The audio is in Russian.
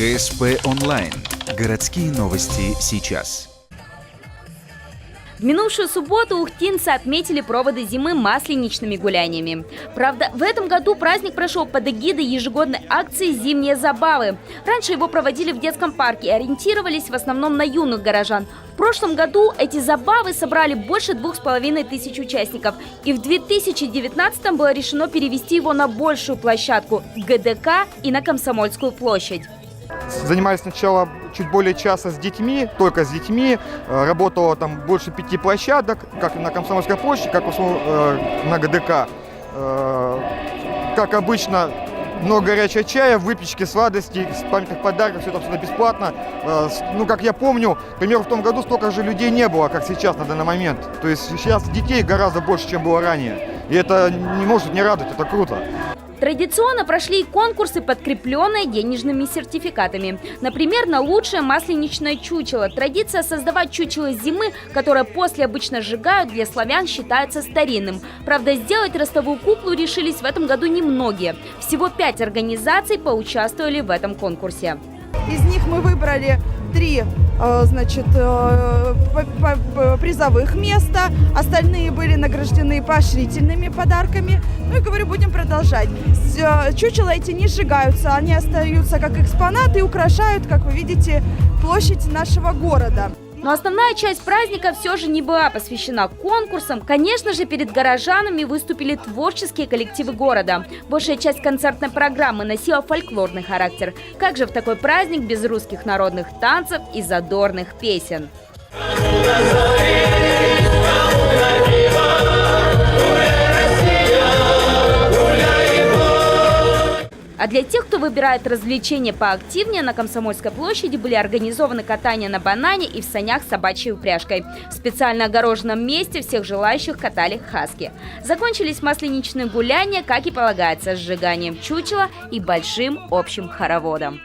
ГСП онлайн. Городские новости сейчас. В минувшую субботу ухтинцы отметили проводы зимы масленичными гуляниями. Правда, в этом году праздник прошел под эгидой ежегодной акции «Зимние забавы». Раньше его проводили в детском парке и ориентировались в основном на юных горожан. В прошлом году эти забавы собрали больше 2500 участников. И в 2019 было решено перевести его на большую площадку – ГДК и на Комсомольскую площадь. Занимались сначала чуть более часа с детьми, только с детьми. Работало там больше 5 площадок, как на Комсомольской площади, как на ГДК. Как обычно, много горячего чая, выпечки, сладостей, памятных подарков, все это абсолютно бесплатно. Ну, как я помню, к примеру, в том году столько же людей не было, как сейчас на данный момент. То есть сейчас детей гораздо больше, чем было ранее. И это не может не радовать, это круто. Традиционно прошли и конкурсы, подкрепленные денежными сертификатами. Например, на лучшее масленичное чучело. Традиция создавать чучело зимы, которое после обычно сжигают, для славян считается старинным. Правда, сделать ростовую куклу решились в этом году немногие. Всего 5 организаций поучаствовали в этом конкурсе. Из них мы выбрали 3 призовых места, остальные были награждены поощрительными подарками. Ну и говорю, будем продолжать. Чучела эти не сжигаются, они остаются как экспонаты и украшают, как вы видите, площадь нашего города. Но основная часть праздника все же не была посвящена конкурсам. Конечно же, перед горожанами выступили творческие коллективы города. Большая часть концертной программы носила фольклорный характер. Как же в такой праздник без русских народных танцев и задорных песен? А для тех, кто выбирает развлечения поактивнее, на Комсомольской площади были организованы катания на банане и в санях с собачьей упряжкой. В специально огороженном месте всех желающих катали хаски. Закончились масленичные гуляния, как и полагается, сжиганием чучела и большим общим хороводом.